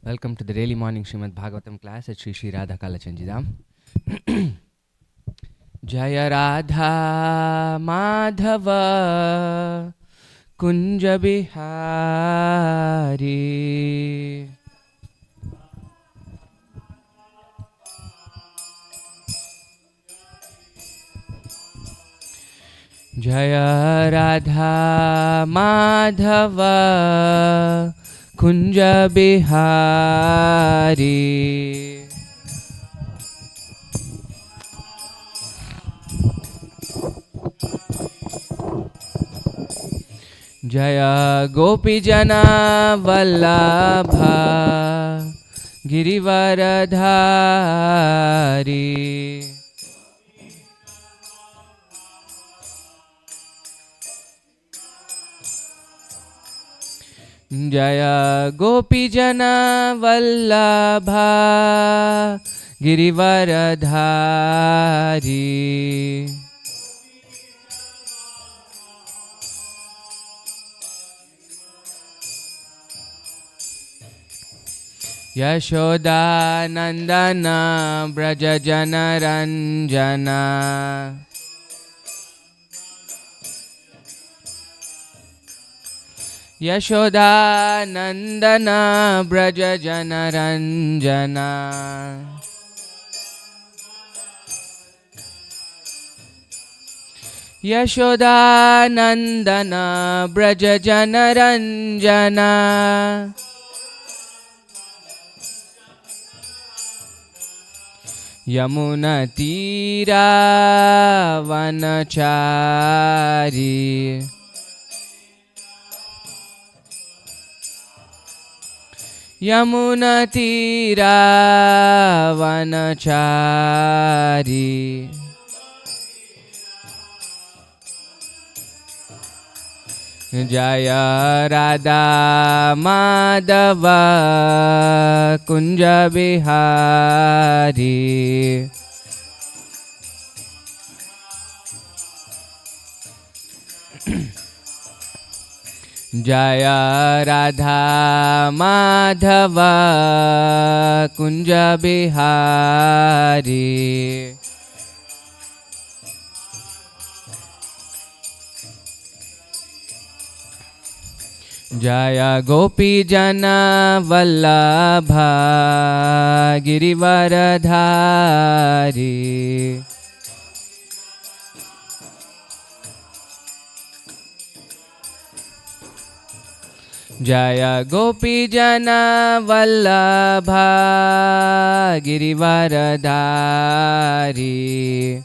Welcome to the daily morning Srimad Bhagavatam class at Sri Radha Kalachandjidam. Jaya Radha Madhava Kunja Bihari Jaya Radha Madhava Kunja Bihari Jaya Gopi Jana Vallabha Girivaradhari Jaya Gopi Jana Vallabha Girivaradhari Yashoda Nandana Braja Jana Ranjana Yashoda Nandana Braja Jana Ranjana Yashoda Nandana Braja Jana Ranjana Yamuna Tira Vanachari Yamuna Tira Vanachari Jaya Radha Madhava Kunja Bihari Jaya Radha Madhava Kunja Bihari Jaya Gopi Jana Vallabha Girivaradhari Jaya Gopi Jana Vallabha Girivaradhari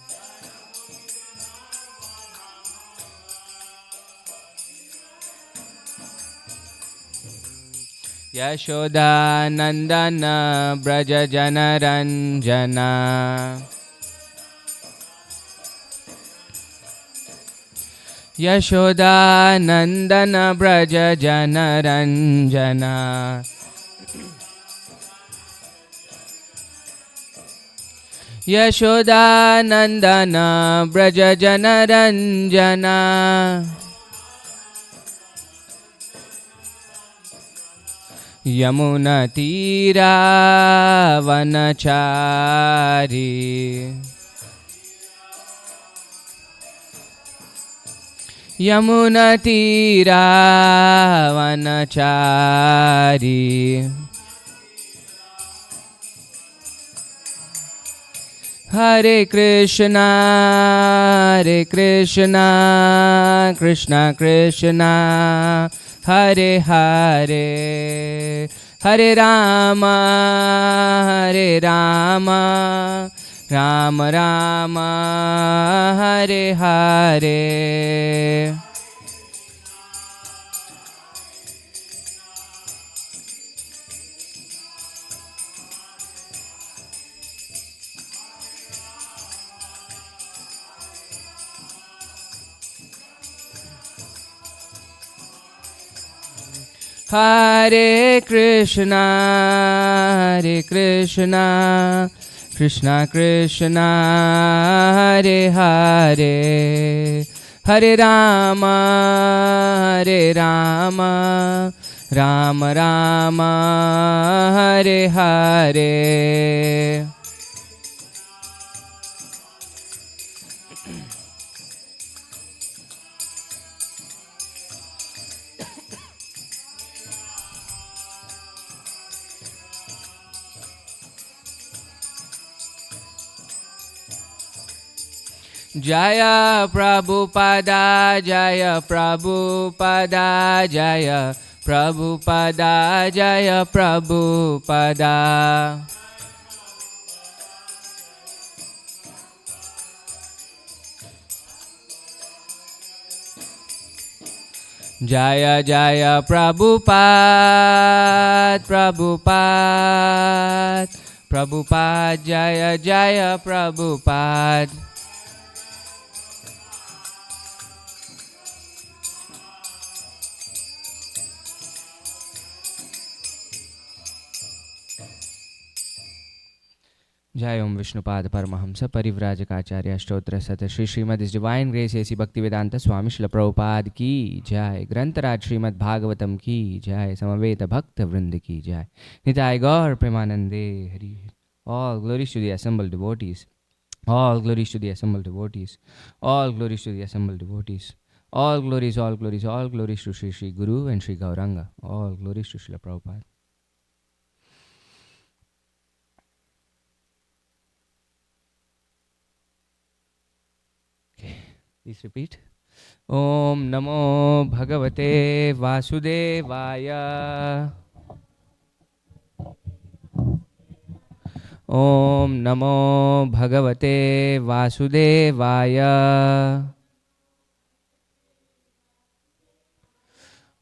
Yashoda Nandana Braja Jana Ranjana Yashoda Nandana Braja Jana Ranjana Yashoda Nandana Braja Jana Ranjana Yamuna Tira Vanachari Yamuna Tira Vanachari Hare Krishna Krishna Krishna Hare Hare Hare Rama Rama Rama Hare Hare Hare Krishna Krishna Krishna Hare Hare Hare Rama, Hare Rama, Rama Rama, Hare Hare. Jaya Prabhupada, Jaya Prabhupada, Jaya Prabhupada, Jaya Prabhupada. Jaya Jaya Prabhupada, Prabhupada, Prabhupada, Jaya Jaya Prabhupada. Jai Om Vishnupada Paramahamsa Parivrajakaacharya Stotra Sata Shri Srimad His Divine Grace A.C. Bhaktivedanta Swami Srila Prabhupada Ki Jai. Grantaraj Srimad Bhagavatam Ki Jai. Samaveta Bhakta Vrinda Ki Jai. Nitai Gaur Premanande Hari. All glories to the assembled devotees. All glories to the assembled devotees. All glories to the assembled devotees. All glories, all glories, all glories to Shri Shri Guru and Shri Gauranga. All glories to Srila Prabhupada. Please repeat. Om Namo Bhagavate Vasudevaya. Om Namo Bhagavate Vasudevaya.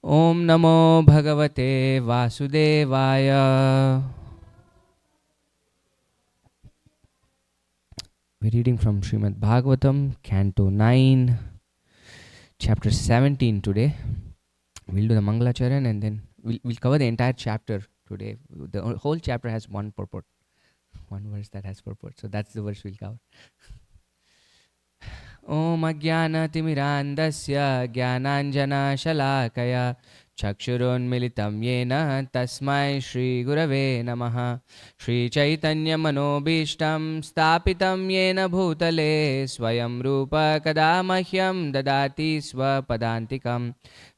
Om Namo Bhagavate Vasudevaya. We're reading from Srimad Bhagavatam, Canto 9, Chapter 17 today. We'll do the Mangalacharan and then we'll cover the entire chapter today. The whole chapter has one purport, one verse that has purport. So that's the verse we'll cover. Om Ajnana Timirandasya Jnananjana Shalakaya Chakshurunmilitam Yena Tasmai Shri Gurave Namaha. Shri Chaitanya Manobishtam Stapitam Yena Bhutale Swayam Rupa Kada Mahyam Dadati Swapadantikam.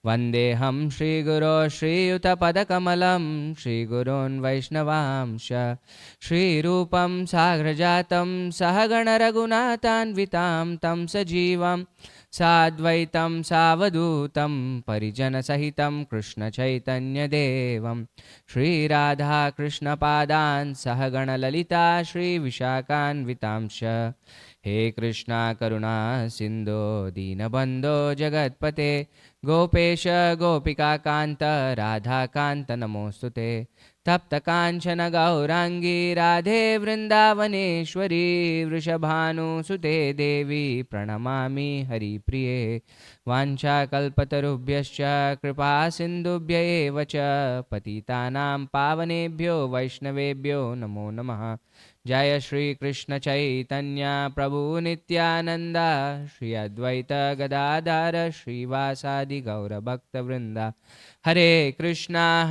Vandeham Shri Guru Shri Yuta Padakamalam Shri Gurun Vaishnavamsha Shri Rupam Sagrajatam Sahagana Raghunathanvitam Tam Sajivam Sadvaitam Savadutam Parijana Sahitam Krishna Chaitanya Devam Shri Radha Krishna Padan Sahagana Lalita Shri Vishakan Vitamsha. He Krishna Karuna Sindhu Dinabandho Jagatpate Gopesha Gopika Kanta Radha Kanta Namostute. Tapta Kanchana Gaurangi Radhe Vrindavaneshwari Vrishabhanu Sute Devi Pranamami Hari Priye. Vancha Kalpatarubhyascha Kripa Sindhubhya Evacha Patitanam Pavanebhyo Vaishnavebhyo Namo Namaha. Jaya Shri Krishna Chaitanya Prabhu Nityananda Shri Advaita Gadadhara Shri Vasadi Gaura Bhakta Vrinda. Hare Krishna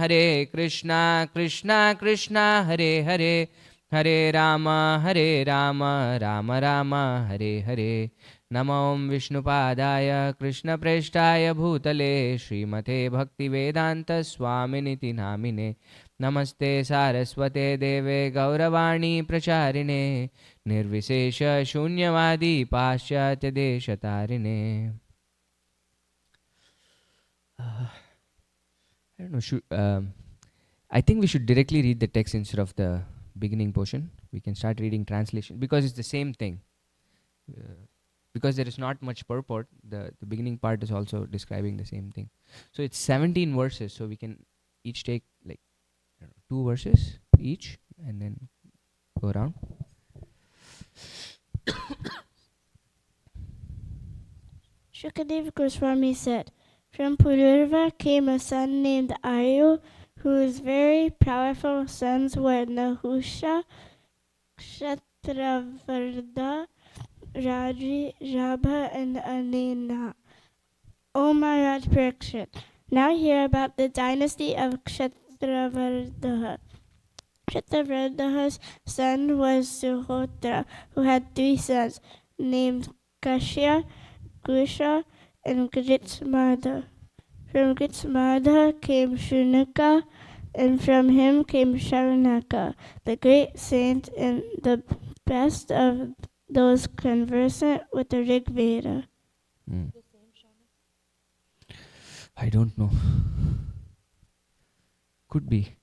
Krishna Krishna Hare Hare. Hare Rama Rama Rama Hare Hare. Namo Vishnupadaya Krishna Preshtaya Bhutale Srimate Bhaktivedanta Swaminiti Namine. Namaste Saraswate Deve Gauravani Pracharine Nirvisesha Shunyavadi Paschatya Deshatarine. I don't know. I think we should directly read the text instead of the beginning portion. We can start reading translation because it's the same thing. Because there is not much purport, the beginning part is also describing the same thing. So it's 17 verses, so we can each take like 2 verses each and then go around. Shukadeva Goswami said, from Pururva came a son named Ayu, whose very powerful sons were Nahusha, Kshatravarda, Raji, Jabha, and Anena. O Maharaj Parikshit, now hear about the dynasty of Kshatravaradha. Kshatravaradha's son was Suhotra, who had 3 sons, named Kashya, Grusha, and Gritsmadha. From Gritsmadha came Shunaka, and from him came Sharanaka, the great saint and the best of those conversant with the Rig Veda. I don't know. Could be.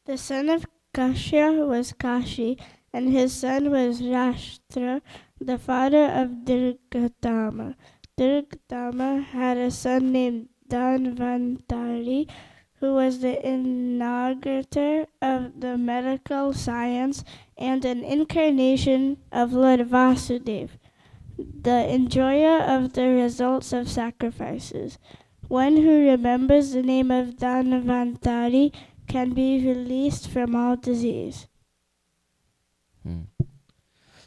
The son of Kashya was Kashi, and his son was Rashtra, the father of Dirgatama. Dirgatama had a son named Dhanvantari, who was the inaugurator of the medical science and an incarnation of Lord Vasudeva, the enjoyer of the results of sacrifices. One who remembers the name of Dhanvantari can be released from all disease.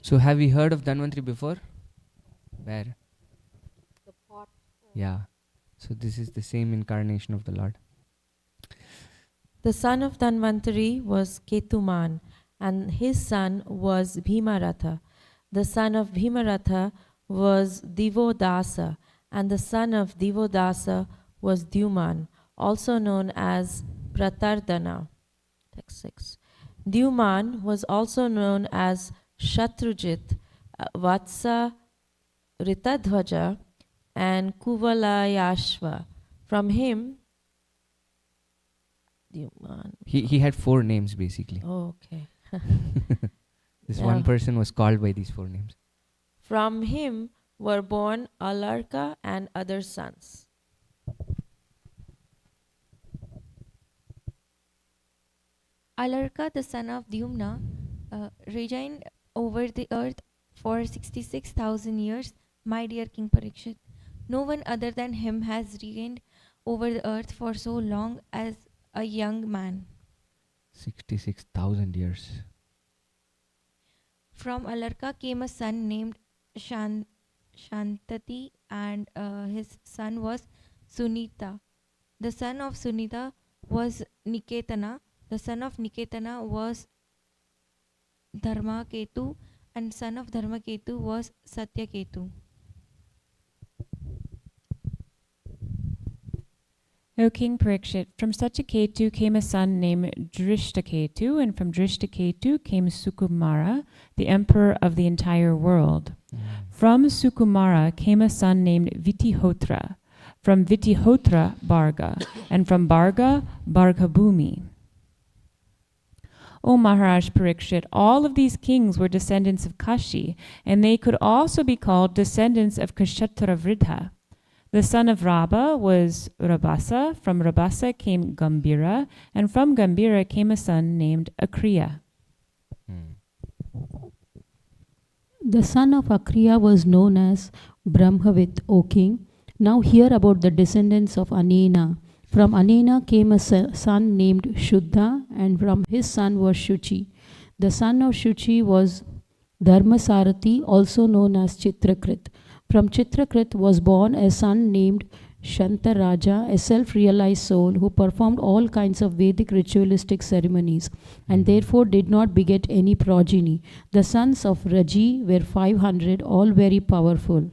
So have we heard of Dhanvantari before? Where? The pot. Yeah. So this is the same incarnation of the Lord. The son of Dhanvantari was Ketuman, and his son was Bhimaratha. The son of Bhimaratha was Divodasa, and the son of Divodasa was Dyuman, also known as Pratardana. Text 6. Dyuman was also known as Shatrujit, Vatsa, Ritadhvaja, and Kuvalayashva. From him, Dyuman. He had 4 names basically. Oh, okay. This Yeah. one person was called by these 4 names. From him were born Alarka and other sons. Alarka, the son of Dyumna, reigned over the earth for 66,000 years, my dear King Parikshit. No one other than him has reigned over the earth for so long as a young man. 66,000 years. From Alarka came a son named Shantati, and his son was Sunita. The son of Sunita was Niketana. The son of Niketana was Dharmaketu, and son of Dharmaketu was Satyaketu. O King Parikshit, from Satyaketu came a son named Drishtaketu, and from Drishtaketu came Sukumara, the emperor of the entire world. From Sukumara came a son named Vitihotra, from Vitihotra Bharga, and from Bharga Bhargabhumi. O Maharaj Parikshit, all of these kings were descendants of Kashi, and they could also be called descendants of Kshatravaradha. The son of Rabba was Rabasa. From Rabasa came Gambira, and from Gambira came a son named Akriya. The son of Akriya was known as Brahmavit, O king. Now hear about the descendants of Anena. From Anena came a son named Shuddha, and from his son was Shuchi. The son of Shuchi was Dharmasarathi, also known as Chitrakrit. From Chitrakrit was born a son named Shantaraja, a self-realized soul who performed all kinds of Vedic ritualistic ceremonies and therefore did not beget any progeny. The sons of Raji were 500, all very powerful.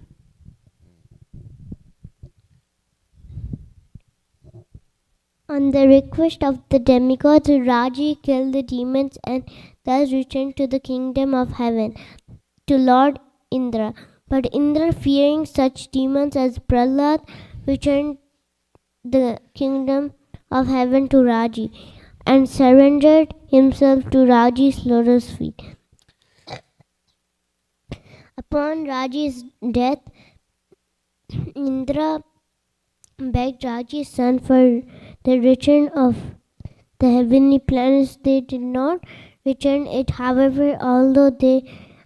On the request of the demigods, Raji killed the demons and thus returned to the kingdom of heaven to Lord Indra. But Indra, fearing such demons as Prahlad, returned the kingdom of heaven to Raji and surrendered himself to Raji's lotus feet. Upon Raji's death, Indra begged Raji's son for the return of the heavenly planets. They did not return it, however, although they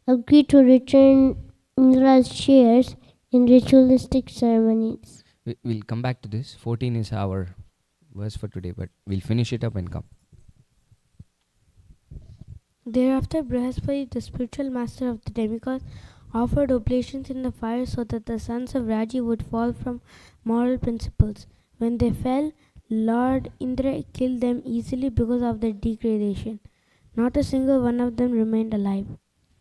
agreed to return Indra's shares in ritualistic ceremonies. We'll come back to this. 14 is our verse for today, but we'll finish it up and come. Thereafter, Brihaspati, the spiritual master of the demigods, offered oblations in the fire so that the sons of Raji would fall from moral principles. When they fell, Lord Indra killed them easily because of their degradation. Not a single one of them remained alive.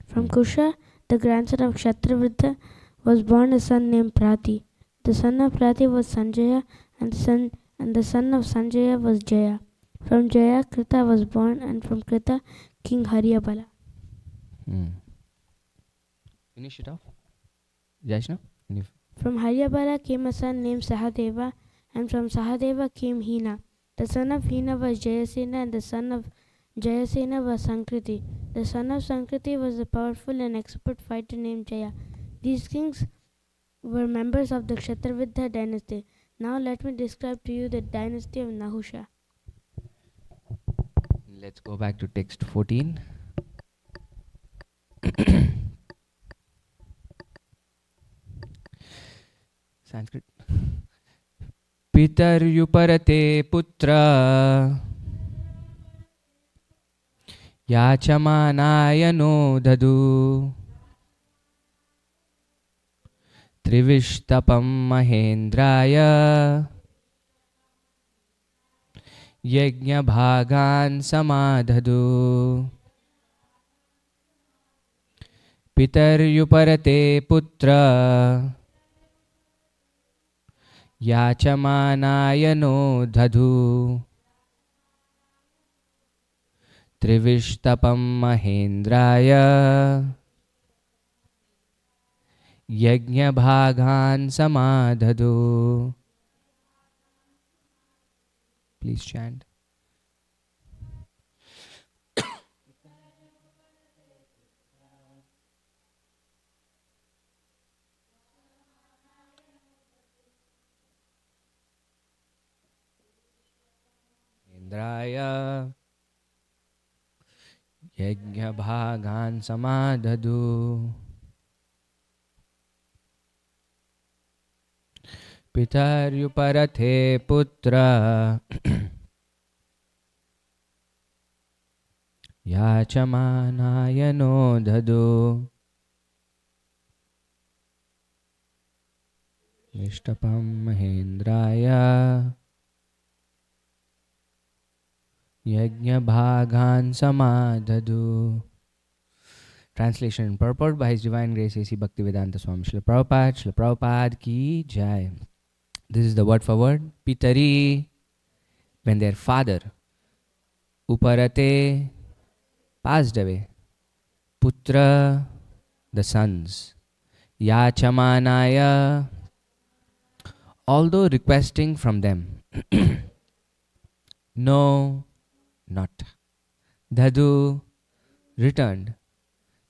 From Kusha, the grandson of Kshatrivridha, was born a son named Prati. The son of Prati was Sanjaya, and the son of Sanjaya was Jaya. From Jaya, Krita was born, and from Krita, King Haryabala. Finish it off. Jaishna? From Haryabala came a son named Sahadeva, and from Sahadeva came Hina. The son of Hina was Jayasena, and the son of Jayasena was Sankriti. The son of Sankriti was a powerful and expert fighter named Jaya. These kings were members of the Kshatravidha dynasty. Now let me describe to you the dynasty of Nahusha. Let's go back to text 14. Sanskrit. Pitaryuparate putra yachamanaya no dadu trivishtapam mahendraya yajna bhagan samadhadu. Pitaryuparate putra yachamanaya no dhadu trivishtapam mahendraya yajna bhagan samadhadu. Please chant. Indraya yajna bhagan samadhadu. Pitaryuparathe putra yachamanaya no dhadu nishtapam mahendraya yajna bhagan samadhadu. Translation and purport by His Divine Grace A.C. Bhaktivedanta Swami Srila Prabhupada. Srila Prabhupada ki jai. This is the word for word. Pitari, when their father. Uparate, passed away. Putra, the sons. Yachamanaya, although requesting from them. No, not. Dhadu, returned.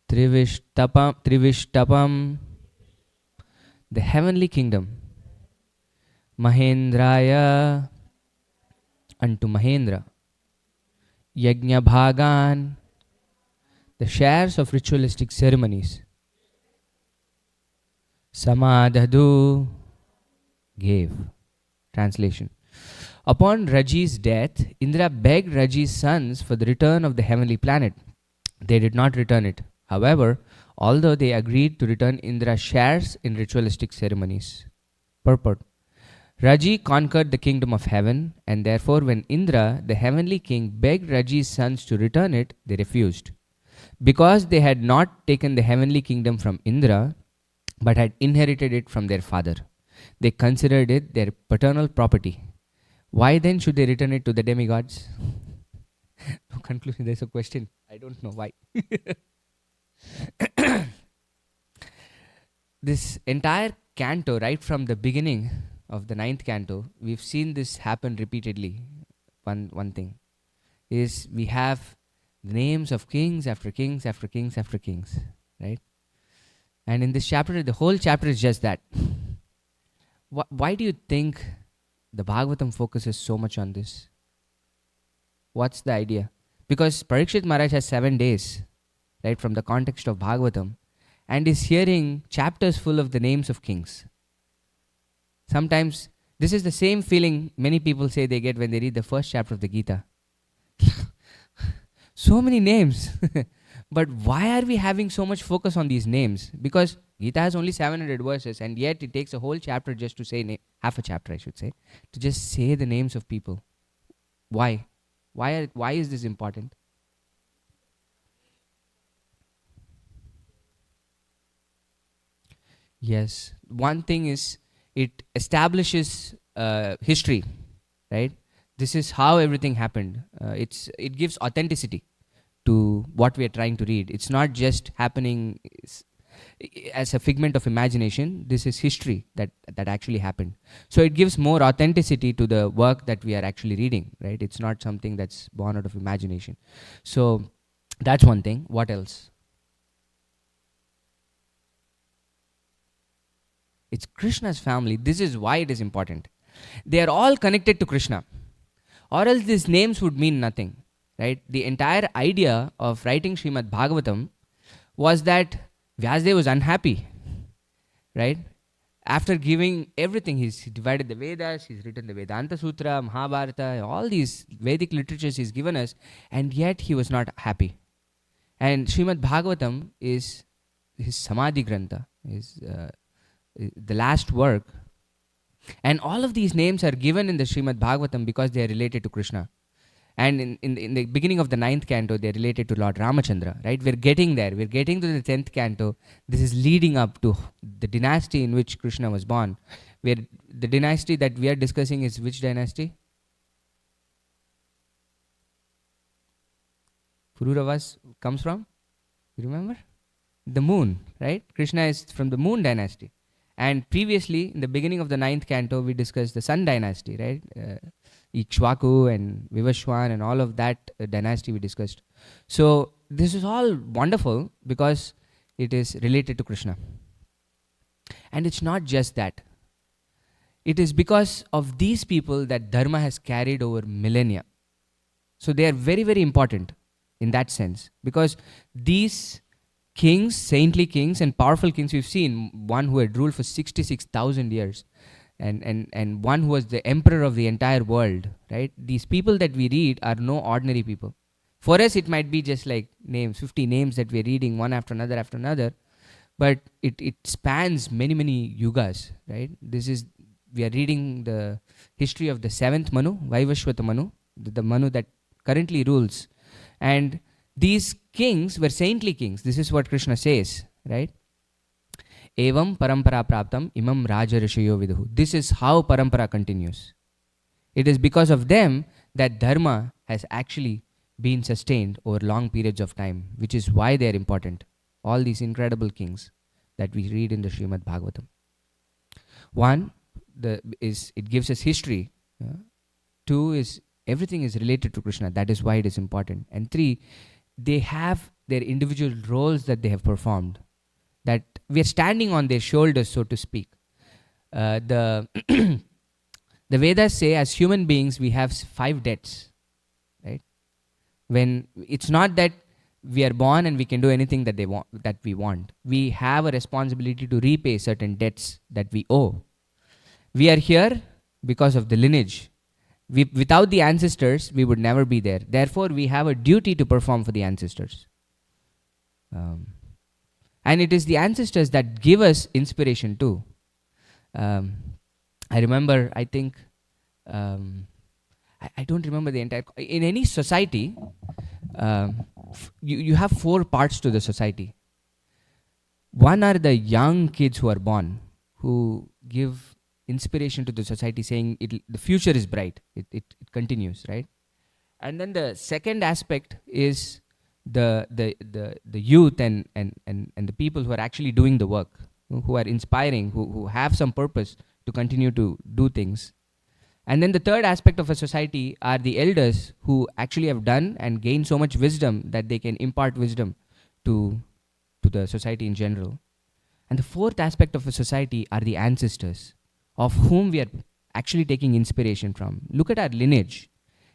Trivishtapam, the heavenly kingdom. Mahendraya, unto Mahendra. Yajna bhagan, the shares of ritualistic ceremonies. Samadhadu, gave. Translation. Upon Raji's death, Indra begged Raji's sons for the return of the heavenly planet. They did not return it. However, although they agreed to return Indra's shares in ritualistic ceremonies. Purport. Raji conquered the kingdom of heaven, and therefore when Indra, the heavenly king, begged Raji's sons to return it, they refused. Because they had not taken the heavenly kingdom from Indra, but had inherited it from their father. They considered it their paternal property. Why then should they return it to the demigods? No conclusion, there's a question. I don't know why. This entire canto, right from the beginning of the 9th canto, we've seen this happen repeatedly. One thing is we have the names of kings after kings after kings after kings, right? And in this chapter, the whole chapter is just that. Why do you think the Bhagavatam focuses so much on this? What's the idea? Because Parikshit Maharaj has 7 days, right, from the context of Bhagavatam, and is hearing chapters full of the names of kings. Sometimes this is the same feeling many people say they get when they read the first chapter of the Gita. So many names. But why are we having so much focus on these names? Because Gita has only 700 verses, and yet it takes a whole chapter just to say, half a chapter I should say, to just say the names of people. Why? Why is this important? Yes. One thing is, it establishes history, right? This is how everything happened. It gives authenticity to what we are trying to read. It's not just happening as a figment of imagination. This is history that actually happened. So it gives more authenticity to the work that we are actually reading, right? It's not something that's born out of imagination. So that's one thing. What else? It's Krishna's family. This is why it is important. They are all connected to Krishna, or else these names would mean nothing, right? The entire idea of writing Srimad Bhagavatam was that Vyasadeva was unhappy, right? After giving everything, he's divided the Vedas, he's written the Vedanta Sutra, Mahabharata, all these Vedic literatures he's given us, and yet he was not happy. And Srimad Bhagavatam is his Samadhi Grantha, the last work. And all of these names are given in the Srimad Bhagavatam because they are related to Krishna. And in the beginning of the 9th canto, they are related to Lord Ramachandra, right? We're getting there. We're getting to the 10th canto. This is leading up to the dynasty in which Krishna was born. The dynasty that we are discussing is which dynasty? Pururavas comes from? You remember? The moon, right? Krishna is from the moon dynasty. And previously, in the beginning of the 9th canto, we discussed the sun dynasty, right? Ikshvaku and Vivashwan and all of that dynasty we discussed. So this is all wonderful because it is related to Krishna. And it's not just that. It is because of these people that Dharma has carried over millennia. So they are very, very important in that sense. Because these kings, saintly kings and powerful kings, we've seen one who had ruled for 66,000 years. And one who was the emperor of the entire world, right? These people that we read are no ordinary people. For us, it might be just like names, 50 names that we're reading one after another, but it spans many, many yugas, right? We are reading the history of the 7th Manu, Vaivashvata Manu, the Manu that currently rules. And these kings were saintly kings. This is what Krishna says, right? Evam parampara praptam imam raja rishayo viduhu. This is how parampara continues. It is because of them that dharma has actually been sustained over long periods of time, which is why they are important. All these incredible kings that we read in the Srimad Bhagavatam. One, it gives us history. Two is everything is related to Krishna. That is why it is important. And three, they have their individual roles that they have performed, that we are standing on their shoulders, so to speak. The Vedas say as human beings we have 5 debts, right? When it's not that we are born and we can do anything that we want. We have a responsibility to repay certain debts that we owe. We are here because of the lineage. Without the ancestors, we would never be there. Therefore, we have a duty to perform for the ancestors. And it is the ancestors that give us inspiration too. I remember, I think, I don't remember the entire... In any society, you have 4 parts to the society. One are the young kids who are born, who give inspiration to the society, saying the future is bright. It continues, right? And then the second aspect is the youth and the people who are actually doing the work, who are inspiring, who have some purpose to continue to do things. And then the third aspect of a society are the elders who actually have done and gained so much wisdom that they can impart wisdom to the society in general. And the fourth aspect of a society are the ancestors, of whom we are actually taking inspiration from. Look at our lineage.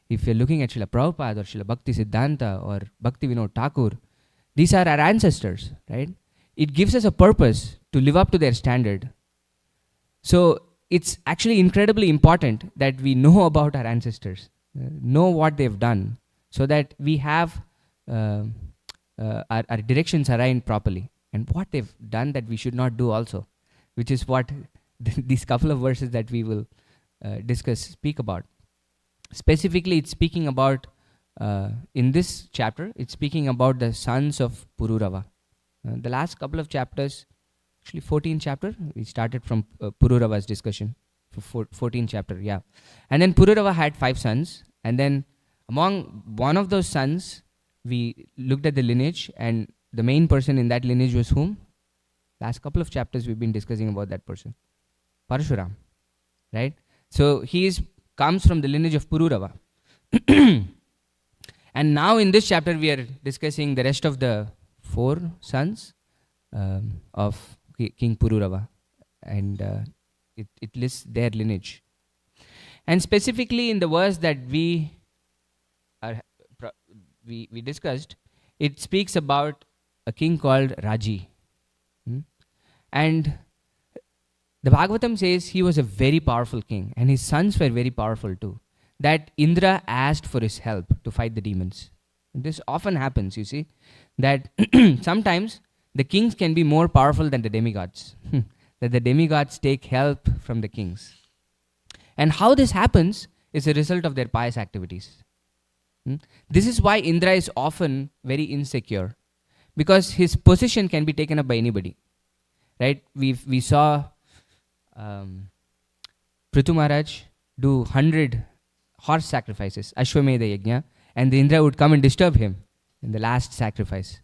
If you're looking at Srila Prabhupada or Srila Bhakti Siddhanta or Bhakti Vinod Thakur, these are our ancestors, right? It gives us a purpose to live up to their standard. So it's actually incredibly important that we know about our ancestors, know what they've done, so that we have our directions align properly, and what they've done that we should not do also, which is what these couple of verses that we will discuss speak about. Specifically, it's speaking about, in this chapter, it's speaking about the sons of Pururava. The last couple of chapters, actually 14th chapter, we started from Pururava's discussion, 14th chapter, yeah. And then Pururava had 5 sons, and then among one of those sons, we looked at the lineage, and the main person in that lineage was whom? Last couple of chapters we've been discussing about that person. Parshuram, right? So he comes from the lineage of Pururava. And now in this chapter we are discussing the rest of the 4 sons of King Pururava, and it lists their lineage. And specifically in the verse that we discussed, it speaks about a king called Raji. And the Bhagavatam says he was a very powerful king, and his sons were very powerful too. That Indra asked for his help to fight the demons. This often happens, you see, that sometimes the kings can be more powerful than the demigods. That the demigods take help from the kings. And how this happens is a result of their pious activities. This is why Indra is often very insecure, because his position can be taken up by anybody. Right? We saw Prithu Maharaj do 100 horse sacrifices, Ashwamedha Yajna, and the Indra would come and disturb him in the last sacrifice.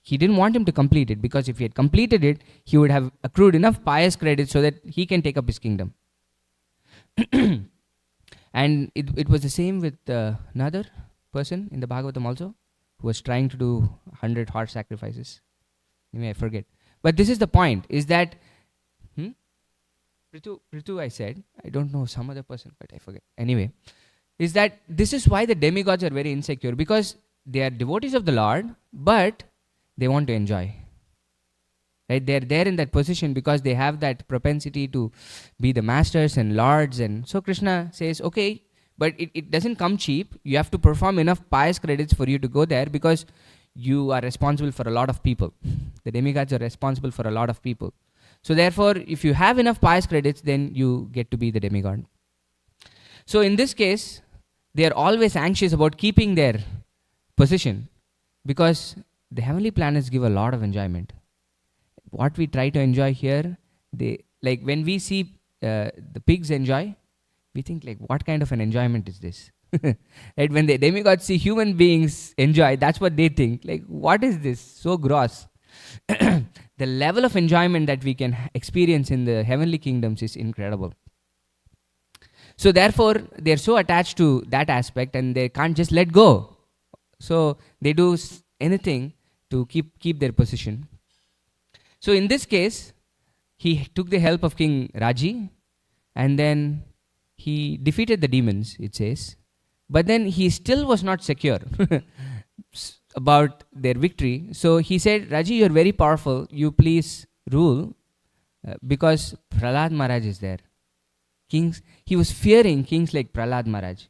He didn't want him to complete it, because if he had completed it, he would have accrued enough pious credit so that he can take up his kingdom. And it was the same with another person in the Bhagavatam also, who was trying to do 100 horse sacrifices. Maybe I forget. But this is the point, is that Prithu I said, I don't know some other person, but I forget. Anyway, is that this is why the demigods are very insecure, because they are devotees of the Lord, but they want to enjoy. Right? They are there in that position because they have that propensity to be the masters and lords. And so Krishna says, okay, but it doesn't come cheap. You have to perform enough pious credits for you to go there, because you are responsible for a lot of people. The demigods are responsible for a lot of people. So therefore, if you have enough pious credits, then you get to be the demigod. So in this case, they are always anxious about keeping their position, because the heavenly planets give a lot of enjoyment. What we try to enjoy here, like when we see the pigs enjoy, we think like, what kind of an enjoyment is this? Right? When the demigods see human beings enjoy, that's what they think. Like, what is this? So gross. The level of enjoyment that we can experience in the heavenly kingdoms is incredible. So therefore, they're so attached to that aspect, and they can't just let go. So they do anything to keep their position. So in this case, he took the help of King Raji, and then he defeated the demons, it says. But then he still was not secure about their victory. So he said, Raji, you're very powerful. You please rule, because Prahlad Maharaj is there. Kings, he was fearing kings like Prahlad Maharaj.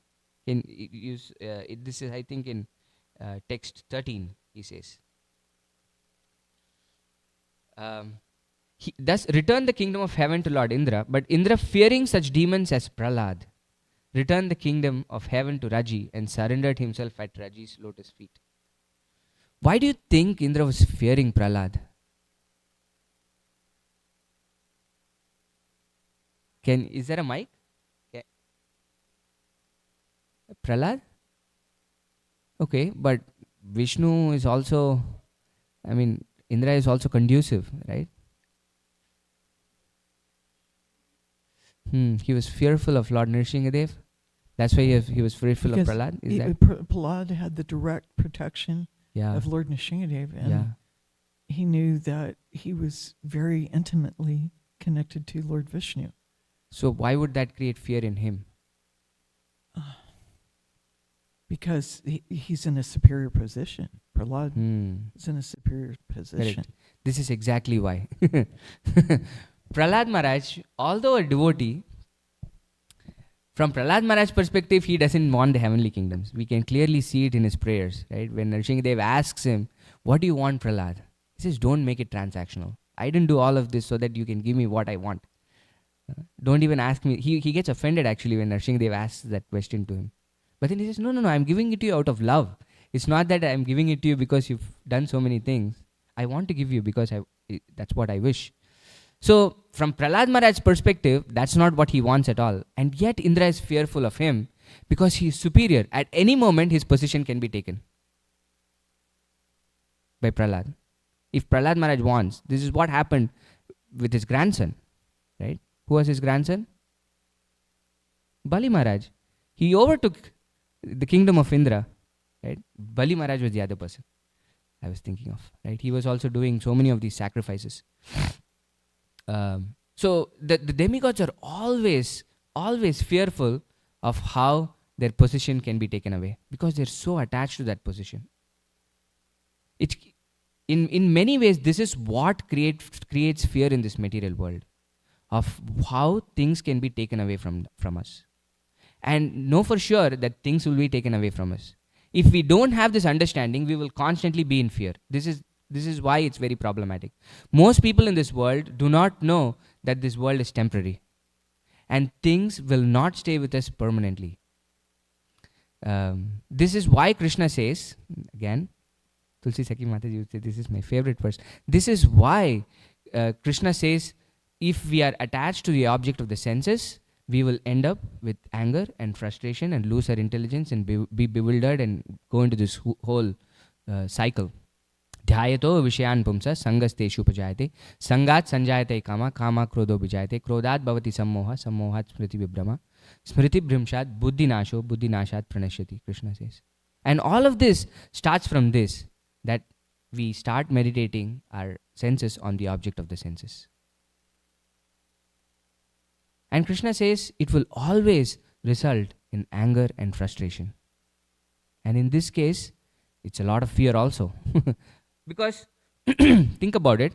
This is, I think, in text 13, he says. He thus returned the kingdom of heaven to Lord Indra, but Indra, fearing such demons as Prahlad, returned the kingdom of heaven to Raji and surrendered himself at Raji's lotus feet. Why do you think Indra was fearing Prahlad? Is there a mic? Yeah. Prahlad? Okay, but Vishnu is also, Indra is also conducive, right? He was fearful of Lord Nrsingadev. That's why he was fearful of Prahlad. Is that? Prahlad had the direct protection of Lord Nrsingadev, and he knew that he was very intimately connected to Lord Vishnu. So why would that create fear in him? Because he's in a superior position. Prahlad is in a superior position. Correct. This is exactly why. Prahlad Maharaj, although a devotee, from Prahlad Maharaj's perspective, he doesn't want the heavenly kingdoms. We can clearly see it in his prayers, right? When Nrsingadev asks him, What do you want, Prahlad? He says, don't make it transactional. I didn't do all of this so that you can give me what I want. Don't even ask me. He gets offended actually when Nrsimhadev asks that question to him. But then he says, no, I'm giving it to you out of love. It's not that I'm giving it to you because you've done so many things. I want to give you because that's what I wish. So from Prahlad Maharaj's perspective, that's not what he wants at all. And yet Indra is fearful of him because he is superior. At any moment, his position can be taken by Prahlad. If Prahlad Maharaj wants, this is what happened with his grandson, right? Who was his grandson? Bali Maharaj. He overtook the kingdom of Indra, right? Bali Maharaj was the other person I was thinking of, right? He was also doing so many of these sacrifices. So the demigods are always fearful of how their position can be taken away because they're so attached to that position. In many ways, this is what creates fear in this material world, of how things can be taken away from us. And know for sure that things will be taken away from us. If we don't have this understanding, we will constantly be in fear. This is why it's very problematic. Most people in this world do not know that this world is temporary. And things will not stay with us permanently. This is why Krishna says, again, Tulsi Sakhi Mataji would say, this is my favorite verse. This is why Krishna says, if we are attached to the object of the senses, we will end up with anger and frustration and lose our intelligence and be bewildered and go into this whole cycle. Dhyayato vishayan pumsa sangasteshu pajayate sangat sanjayate kama kama krodho bijayate krodat bhavati sammoha sammohat smriti vibhrama smriti bhrimshat buddhi nashat pranashyati, Krishna says. And all of this starts from this, that we start meditating our senses on the object of the senses. And Krishna says it will always result in anger and frustration. And in this case, it's a lot of fear also. Because, think about it,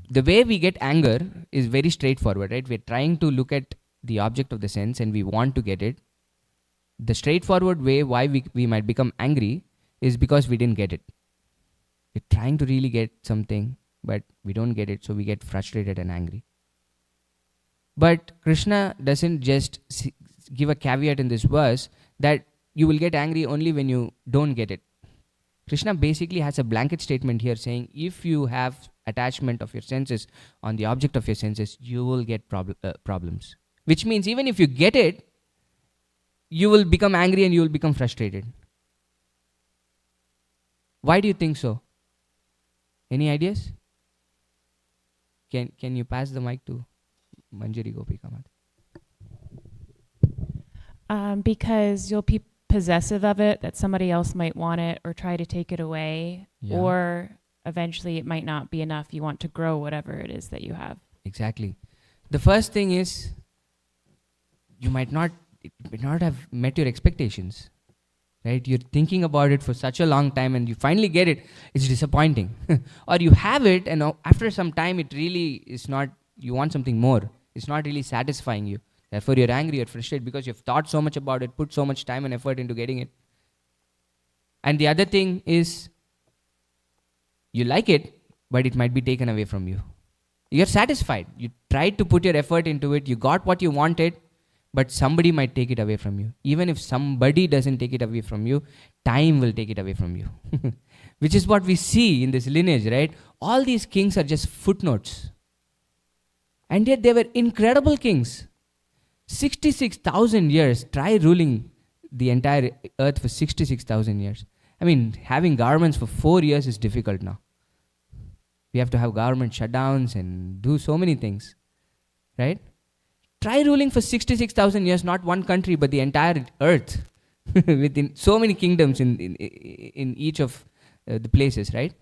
the way we get anger is very straightforward, right? We're trying to look at the object of the sense and we want to get it. The straightforward way why we might become angry is because we didn't get it. We're trying to really get something, but we don't get it, so we get frustrated and angry. But Krishna doesn't just give a caveat in this verse that you will get angry only when you don't get it. Krishna basically has a blanket statement here saying, if you have attachment of your senses on the object of your senses, you will get problems. Which means even if you get it, you will become angry and you will become frustrated. Why do you think so? Any ideas? Can you pass the mic to Manjari Gopika Mata? Because you'll be possessive of it, that somebody else might want it or try to take it away, or eventually it might not be enough. You want to grow whatever it is that you have. Exactly. The first thing is, it may not have met your expectations, right? You're thinking about it for such a long time and you finally get it, it's disappointing. Or you have it and after some time it really is not, you want something more. It's not really satisfying you. Therefore you're angry, you're frustrated because you've thought so much about it, put so much time and effort into getting it. And the other thing is, you like it, but it might be taken away from you. You're satisfied. You tried to put your effort into it, you got what you wanted, but somebody might take it away from you. Even if somebody doesn't take it away from you, time will take it away from you. Which is what we see in this lineage, right? All these kings are just footnotes. And yet they were incredible kings. 66,000 years. Try ruling the entire earth for 66,000 years. I mean, having governments for 4 years is difficult now. We have to have government shutdowns and do so many things, right? Try ruling for 66,000 years, not one country, but the entire earth, within so many kingdoms in each of the places, right?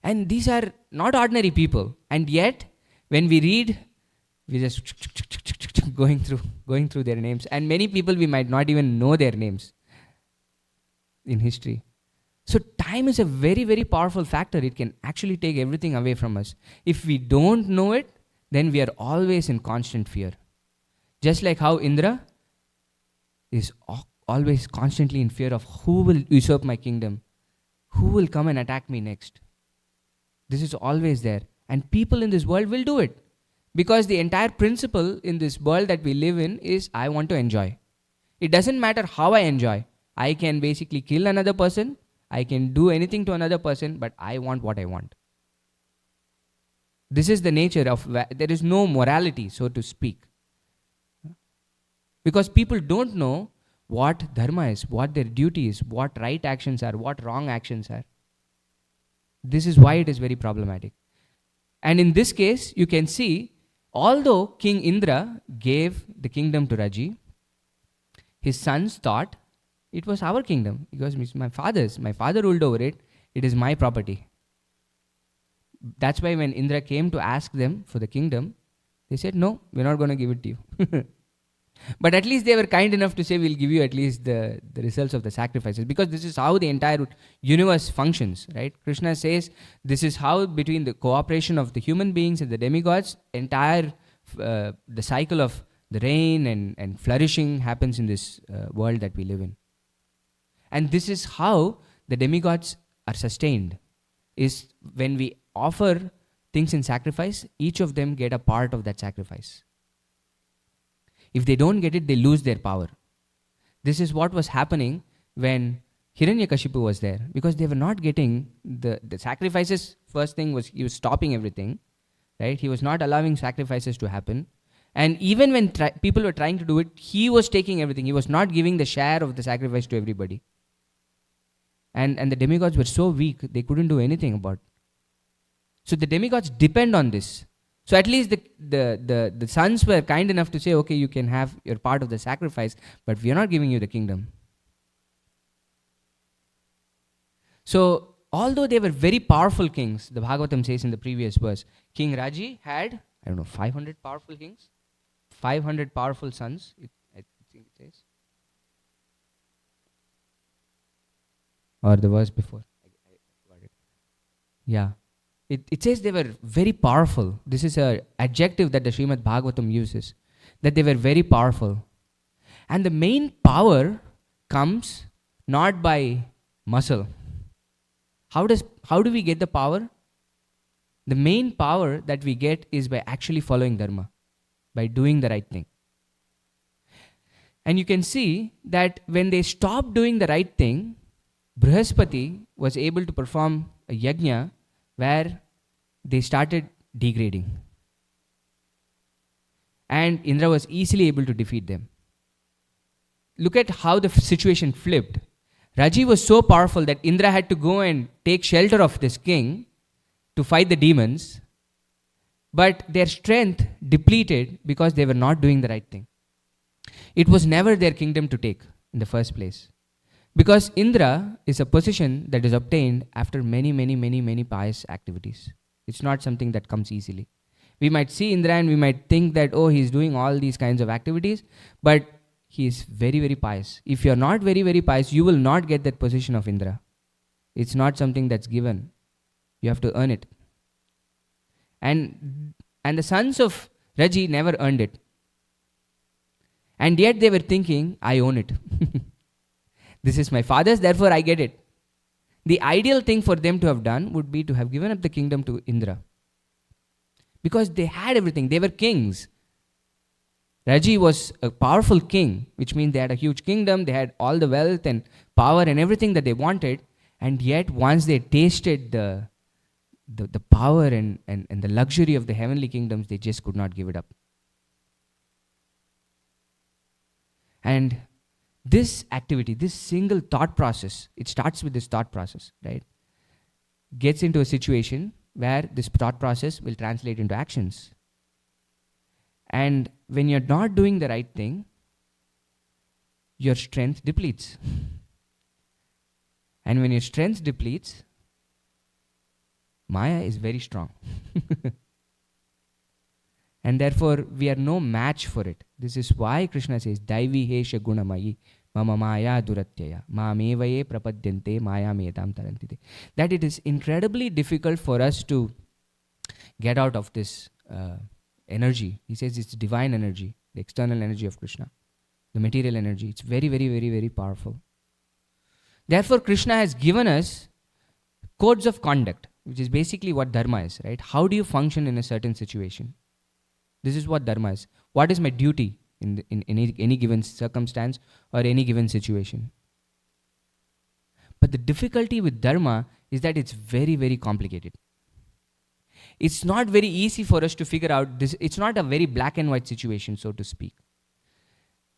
And these are not ordinary people. And yet, when we read, we just going through their names. And many people, we might not even know their names in history. So time is a very, very powerful factor. It can actually take everything away from us. If we don't know it, then we are always in constant fear. Just like how Indra is always constantly in fear of who will usurp my kingdom. who will come and attack me next? This is always there. And people in this world will do it. Because the entire principle in this world that we live in is I want to enjoy. It doesn't matter how I enjoy. I can basically kill another person. I can do anything to another person, but I want what I want. This is the nature of, there is no morality, so to speak. Because people don't know what dharma is, what their duty is, what right actions are, what wrong actions are. This is why it is very problematic. And in this case, you can see, although King Indra gave the kingdom to Raji, his sons thought it was our kingdom because it's my father's. My father ruled over it. It is my property. That's why when Indra came to ask them for the kingdom, they said, no, we're not going to give it to you. But at least they were kind enough to say, we'll give you at least the results of the sacrifices. Because this is how the entire universe functions, right? Krishna says, this is how between the cooperation of the human beings and the demigods, entire the cycle of the rain and flourishing happens in this world that we live in. And this is how the demigods are sustained, is when we offer things in sacrifice, each of them get a part of that sacrifice. If they don't get it, they lose their power. This is what was happening when Hiranyakashipu was there, because they were not getting the sacrifices. First thing was he was stopping everything, right? He was not allowing sacrifices to happen. And even when people were trying to do it, he was taking everything. He was not giving the share of the sacrifice to everybody. And the demigods were so weak, they couldn't do anything about it. So the demigods depend on this. So at least the sons were kind enough to say, okay, you can have your part of the sacrifice, but we are not giving you the kingdom. So although they were very powerful kings, the Bhagavatam says in the previous verse, King Raji had, 500 powerful kings, 500 powerful sons, I think it says. Or the verse before. I forgot it. Yeah. It says they were very powerful. This is an adjective that the Srimad Bhagavatam uses, that they were very powerful. And the main power comes not by muscle. How do we get the power? The main power that we get is by actually following dharma, by doing the right thing. And you can see that when they stopped doing the right thing, Brihaspati was able to perform a yajna where they started degrading. And Indra was easily able to defeat them. Look at how the situation flipped. Raji was so powerful that Indra had to go and take shelter of this king to fight the demons. But their strength depleted because they were not doing the right thing. It was never their kingdom to take in the first place. Because Indra is a position that is obtained after many pious activities. It's not something that comes easily. We might see Indra and we might think that, oh, he's doing all these kinds of activities, but he is very pious. If you're not very pious, you will not get that position of Indra. It's not something that's given. You have to earn it. And the sons of Raji never earned it. And yet they were thinking, I own it. This is my father's, therefore I get it. The ideal thing for them to have done would be to have given up the kingdom to Indra. Because they had everything. They were kings. Raji was a powerful king, which means they had a huge kingdom. They had all the wealth and power and everything that they wanted. And yet once they tasted the power and the luxury of the heavenly kingdoms, they just could not give it up. And this activity, this single thought process, it starts with this thought process, right? Gets into a situation where this thought process will translate into actions. And when you're not doing the right thing, your strength depletes. And when your strength depletes, Maya is very strong. And therefore, we are no match for it. This is why Krishna says, Daivi hesha gunamayi mama maya duratyaya mamevaye prapadyante maya metam tarantite. That it is incredibly difficult for us to get out of this energy. He says it's divine energy, the external energy of Krishna, the material energy. It's very powerful. Therefore, Krishna has given us codes of conduct, which is basically what dharma is, right? How do you function in a certain situation? This is what dharma is. What is my duty in any given circumstance or any given situation? But the difficulty with dharma is that it's very, very complicated. It's not very easy for us to figure out this. It's not a very black and white situation, so to speak.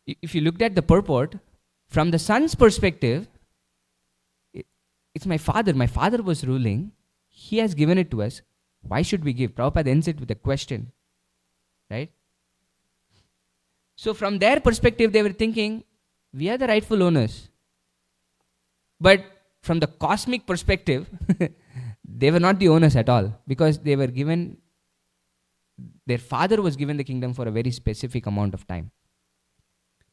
If you looked at the purport, from the son's perspective, it's my father. My father was ruling. He has given it to us. Why should we give? Prabhupada ends it with a question. Right? So from their perspective, they were thinking, we are the rightful owners. But from the cosmic perspective, they were not the owners at all, because they were given, their father was given the kingdom for a very specific amount of time.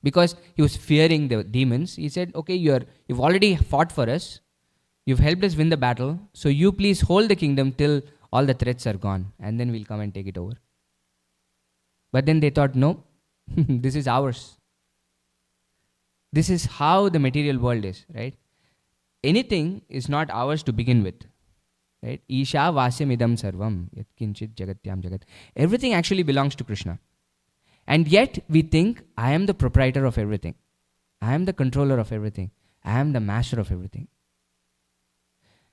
Because he was fearing the demons, he said, okay, you've already fought for us, you've helped us win the battle, so you please hold the kingdom till all the threats are gone, and then we'll come and take it over. But then they thought, no, this is ours. This is how the material world is, right? Anything is not ours to begin with. Right? Isha vasyam idam sarvam yat kinchit jagatyam jagat. Everything actually belongs to Krishna. And yet we think, I am the proprietor of everything. I am the controller of everything. I am the master of everything.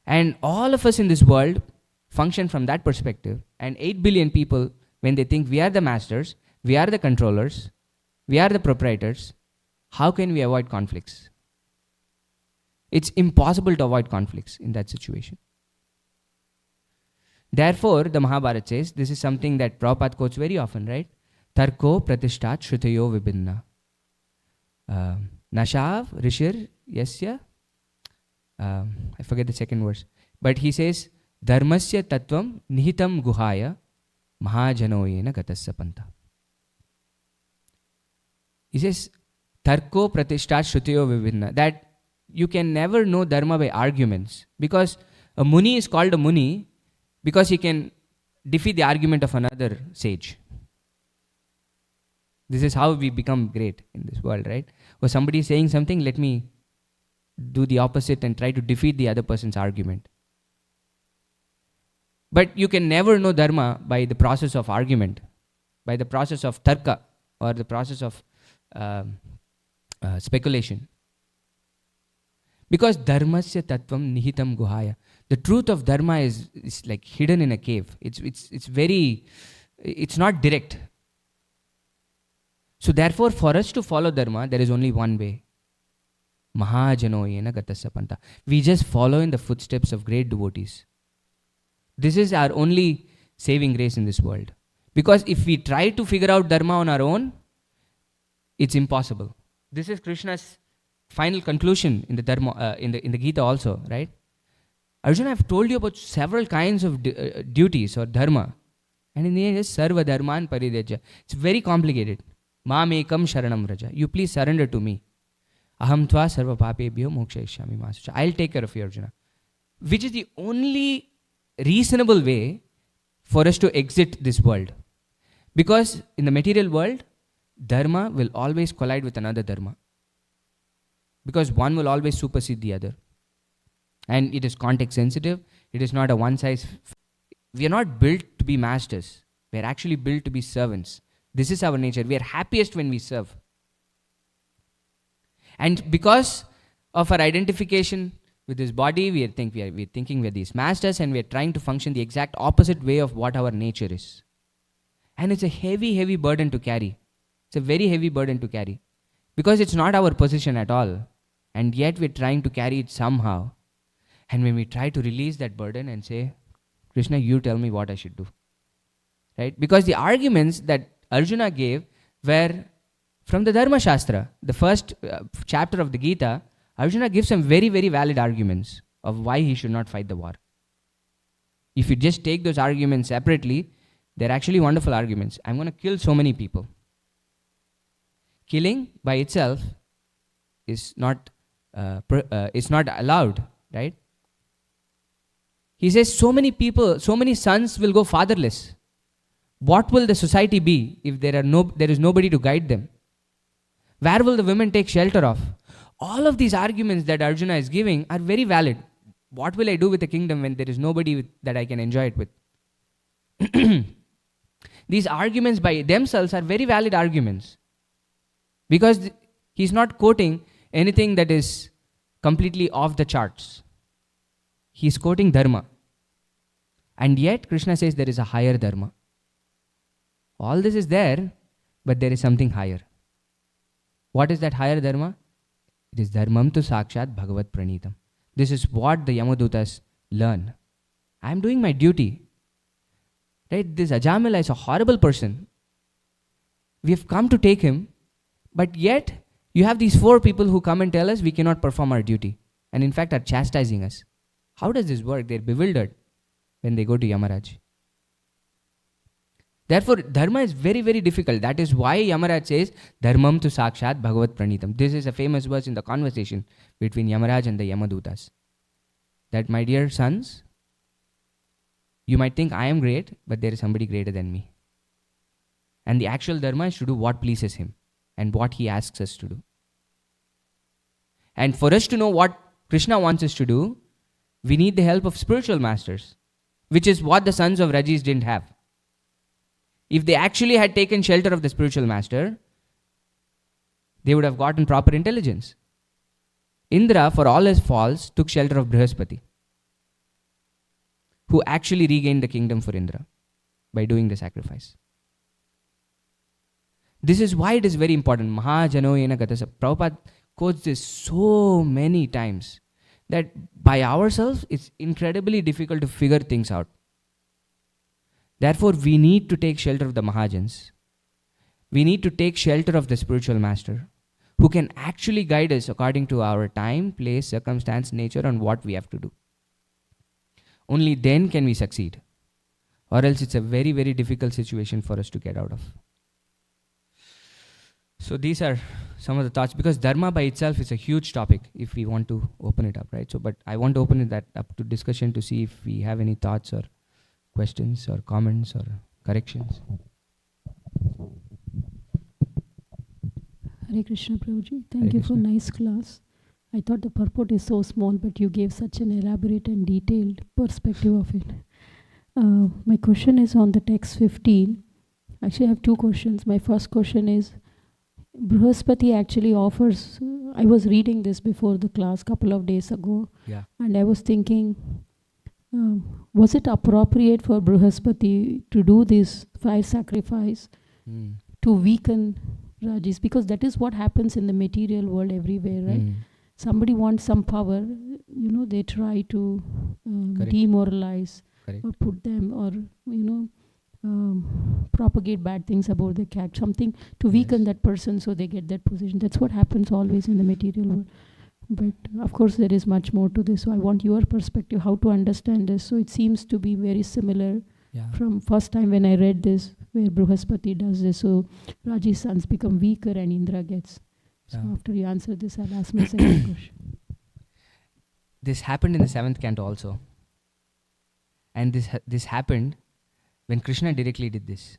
And all of us in this world function from that perspective. And 8 billion people, when they think we are the masters, we are the controllers, we are the proprietors, how can we avoid conflicts? It's impossible to avoid conflicts in that situation. Therefore, the Mahabharata says, this is something that Prabhupada quotes very often, right? Tarko pratishtat shrutayo vibhinna. Nashav rishir yasya. I forget the second verse. But he says, dharmasya tattvam nihitam guhaya mahajanoyena gatasya panta. He says, tarko pratishtat shrutayo vibhinna. That you can never know dharma by arguments. Because a muni is called a muni because he can defeat the argument of another sage. This is how we become great in this world, right? Or somebody is saying something, let me do the opposite and try to defeat the other person's argument. But you can never know dharma by the process of argument, by the process of tarka, or the process of speculation. Because dharmasya tattvam nihitam guhaya. The truth of dharma is like hidden in a cave. It's not direct. So therefore, for us to follow dharma, there is only one way. Mahajanoyena gatasya panta. We just follow in the footsteps of great devotees. This is our only saving grace in this world. Because if we try to figure out dharma on our own, it's impossible. This is Krishna's final conclusion in the dharma, in the Gita also, right? Arjuna, I've told you about several kinds of duties or dharma. And in the end, it's sarva dharman parideja. It's very complicated. Mam ekam sharanam vraja. You please surrender to me. Aham tva sarva papebhyo mokshayishyami masucha. I'll take care of you, Arjuna. Which is the only reasonable way for us to exit this world. Because in the material world, dharma will always collide with another dharma. Because one will always supersede the other. And it is context sensitive. It is not a one size. We are not built to be masters. We are actually built to be servants. This is our nature. We are happiest when we serve. And because of our identification with this body, we are thinking we are these masters, and we are trying to function the exact opposite way of what our nature is. And it's a heavy, heavy burden to carry. It's a very heavy burden to carry. Because it's not our position at all. And yet we're trying to carry it somehow. And when we try to release that burden and say, Krishna, you tell me what I should do. Right? Because the arguments that Arjuna gave were from the Dharma Shastra. The first chapter of the Gita, Arjuna gives some very, very valid arguments of why he should not fight the war. If you just take those arguments separately, they're actually wonderful arguments. I'm going to kill so many people. Killing by itself is not allowed, right? He says so many people, so many sons will go fatherless. What will the society be if there is nobody to guide them? Where will the women take shelter of? All of these arguments that Arjuna is giving are very valid. what will I do with the kingdom when there is nobody that I can enjoy it with? These arguments by themselves are very valid arguments, because he's not quoting anything that is completely off the charts. He's quoting dharma. And yet Krishna says there is a higher dharma. All this is there, but there is something higher. What is that higher dharma? It is dharmam tu sakshat bhagavat pranitam. This is what the Yamadutas learn. I am doing my duty. Right? This Ajamila is a horrible person. We have come to take him, but yet you have these 4 people who come and tell us we cannot perform our duty, and in fact are chastising us. How does this work? They're bewildered when they go to Yamaraj. Therefore, dharma is very, very difficult. That is why Yamaraj says, dharmam tu sakshat bhagavat pranitam. This is a famous verse in the conversation between Yamaraj and the Yamadutas. That, my dear sons, you might think I am great, but there is somebody greater than me. And the actual dharma is to do what pleases him and what he asks us to do. And for us to know what Krishna wants us to do, we need the help of spiritual masters, which is what the sons of Rajis didn't have. If they actually had taken shelter of the spiritual master, they would have gotten proper intelligence. Indra, for all his faults, took shelter of Brihaspati, who actually regained the kingdom for Indra by doing the sacrifice. This is why it is very important. Mahajano yena gatasa. Prabhupada quotes this so many times that by ourselves it's incredibly difficult to figure things out. Therefore, we need to take shelter of the Mahajans. We need to take shelter of the spiritual master, who can actually guide us according to our time, place, circumstance, nature, and what we have to do. Only then can we succeed. Or else it's a very, very difficult situation for us to get out of. So these are some of the thoughts, because dharma by itself is a huge topic if we want to open it up, right? So, but I want to open that up to discussion to see if we have any thoughts or questions or comments or corrections. Hare Krishna Prabhuji, thank Hare you for Krishna. nice class. I thought the purport is so small, but you gave such an elaborate and detailed perspective of it. My question is on the text 15. Actually, I have 2 questions. My first question is, Brihaspati actually offers, I was reading this before the class couple of days ago, and I was thinking, was it appropriate for Brihaspati to do this fire sacrifice to weaken Rajis? Because that is what happens in the material world everywhere, right? Somebody wants some power, they try to demoralize or put them, or propagate bad things about the cat, something to weaken that person so they get that position. That's what happens always in the material world. But of course there is much more to this, so I want your perspective, how to understand this. So it seems to be very similar from first time when I read this, where Brihaspati does this, so Raji's sons become weaker and Indra gets. So after you answer this, I'll ask my second question. This happened in the 7th canto also. And this happened when Krishna directly did this.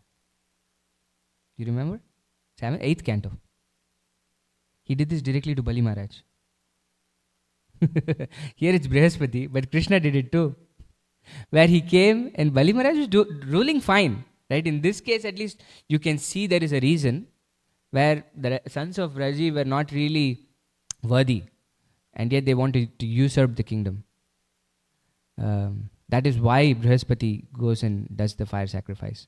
You remember? 8th canto. He did this directly to Bali Maharaj. Here it's Brihaspati, but Krishna did it too. Where he came and Bali Maharaj was ruling fine. Right? In this case, at least, you can see there is a reason where the sons of Raji were not really worthy, and yet they wanted to usurp the kingdom. That is why Brihaspati goes and does the fire sacrifice.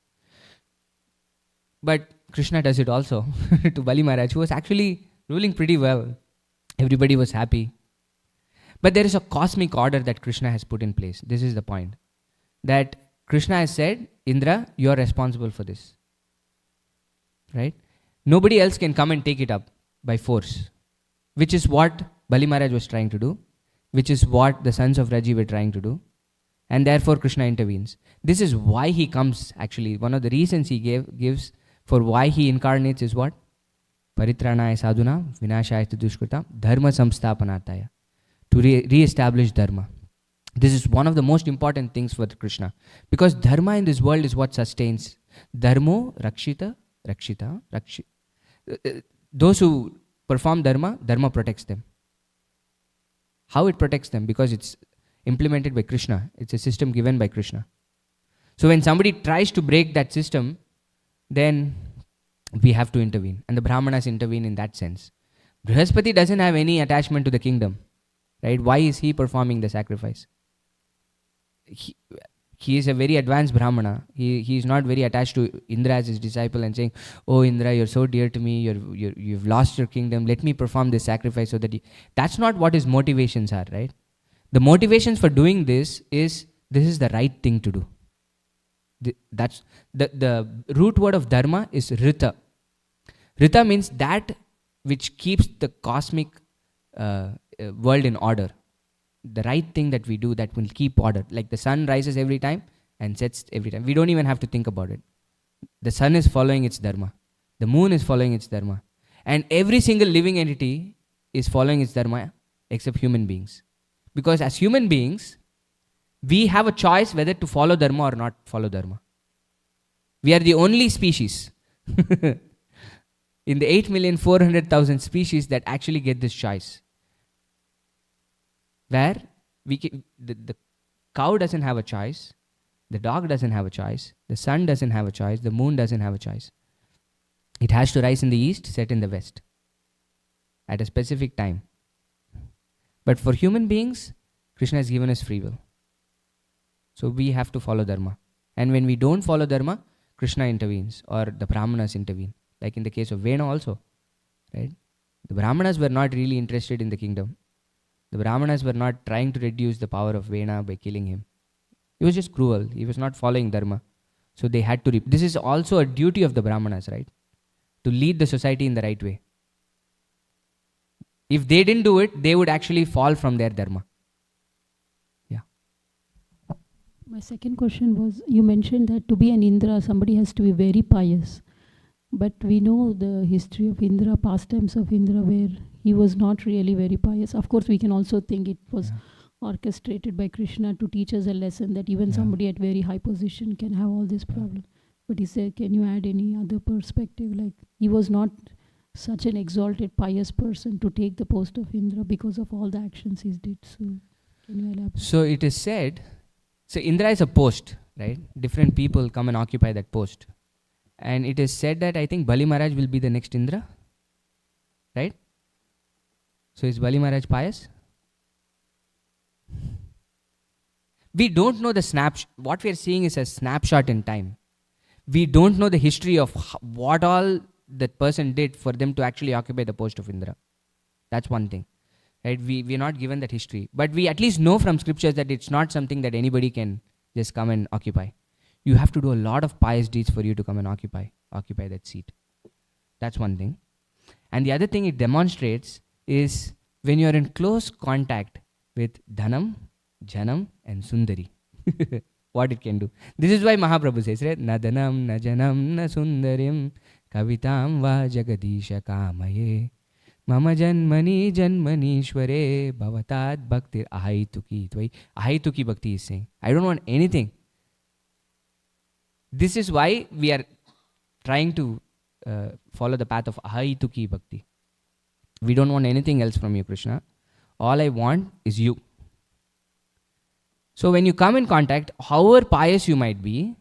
But Krishna does it also to Bali Maharaj, who was actually ruling pretty well. Everybody was happy. But there is a cosmic order that Krishna has put in place. This is the point. That Krishna has said, Indra, you are responsible for this. Right? Nobody else can come and take it up by force. Which is what Bali Maharaj was trying to do. Which is what the sons of Raji were trying to do. And therefore Krishna intervenes. This is why he comes, actually. One of the reasons he gives for why he incarnates is what? Paritranaya sadhuna, vinashaya dushkrita, dharma samsthapanataya. To re-establish dharma. This is one of the most important things for Krishna. Because dharma in this world is what sustains. Dharmo rakshita. Those who perform dharma, dharma protects them. How it protects them? Because implemented by Krishna. It's a system given by Krishna. So when somebody tries to break that system, then we have to intervene. And the Brahmanas intervene in that sense. Brihaspati doesn't have any attachment to the kingdom. Right? Why is he performing the sacrifice? He is a very advanced Brahmana. He is not very attached to Indra as his disciple and saying, "Oh Indra, you're so dear to me. You've lost your kingdom. Let me perform this sacrifice so that." That's not what his motivations are, right? The motivations for doing this is the right thing to do. That's the root word of dharma is rita. Rita means that which keeps the cosmic world in order. The right thing that we do that will keep order. Like the sun rises every time and sets every time. We don't even have to think about it. The sun is following its dharma. The moon is following its dharma. And every single living entity is following its dharma except human beings. Because as human beings, we have a choice whether to follow dharma or not follow dharma. We are the only species in the 8,400,000 species that actually get this choice. Where the cow doesn't have a choice, the dog doesn't have a choice, the sun doesn't have a choice, the moon doesn't have a choice. It has to rise in the east, set in the west at a specific time. But for human beings, Krishna has given us free will. So we have to follow dharma. And when we don't follow dharma, Krishna intervenes or the Brahmanas intervene. Like in the case of Vena also. Right? The Brahmanas were not really interested in the kingdom. The Brahmanas were not trying to reduce the power of Vena by killing him. He was just cruel. He was not following dharma. So they had to... This is also a duty of the Brahmanas, right? To lead the society in the right way. If they didn't do it, they would actually fall from their dharma. Yeah. My second question was, you mentioned that to be an Indra, somebody has to be very pious. But we know the history of Indra, pastimes of Indra, where he was not really very pious. Of course, we can also think it was orchestrated by Krishna to teach us a lesson that even somebody at very high position can have all this problem. But he said, can you add any other perspective? Like, he was not such an exalted, pious person to take the post of Indra because of all the actions he did. So, can you elaborate? So it is said, so Indra is a post, right? Different people come and occupy that post. And it is said that I think Bali Maharaj will be the next Indra. Right? So is Bali Maharaj pious? We don't know the snapshot. What we are seeing is a snapshot in time. We don't know the history of what all that person did for them to actually occupy the post of Indra. That's one thing. Right? We are not given that history. But we at least know from scriptures that it's not something that anybody can just come and occupy. You have to do a lot of pious deeds for you to come and occupy that seat. That's one thing. And the other thing it demonstrates is when you are in close contact with Dhanam, Janam and Sundari. What it can do. This is why Mahaprabhu says, right? Na Dhanam, na Janam, na Sundarim, Kavitam va Jagadisha Kamaye, Mama Janmani Janmanishware, Bhavatad Bhaktir Ahaituki. Ahaituki Bhakti is saying, I don't want anything. This is why we are trying to follow the path of Ahaituki Bhakti. We don't want anything else from you, Krishna. All I want is you. So when you come in contact, however pious you might be,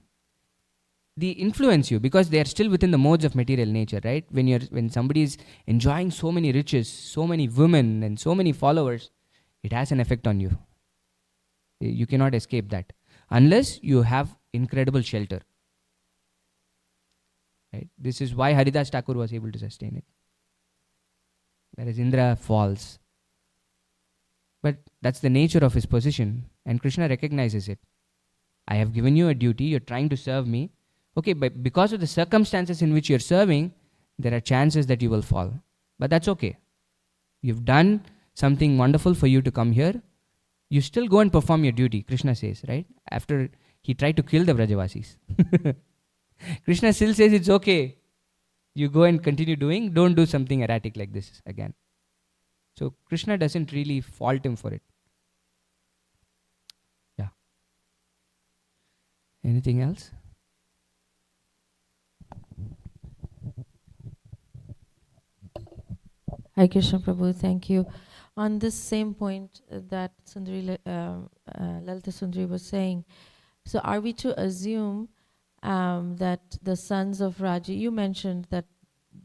they influence you because they are still within the modes of material nature, right? When somebody is enjoying so many riches, so many women and so many followers, it has an effect on you. You cannot escape that unless you have incredible shelter. Right? This is why Haridas Thakur was able to sustain it. Whereas Indra falls. But that's the nature of his position. And Krishna recognizes it. I have given you a duty. You're trying to serve me. Okay, but because of the circumstances in which you're serving, there are chances that you will fall. But that's okay. You've done something wonderful for you to come here. You still go and perform your duty, Krishna says, right? After he tried to kill the Vrajavasis. Krishna still says it's okay. You go and continue doing. Don't do something erratic like this again. So Krishna doesn't really fault him for it. Yeah. Anything else? Hare Krishna Prabhu, thank you. On this same point that Lalita Sundari was saying, so are we to assume that the sons of Raji, you mentioned that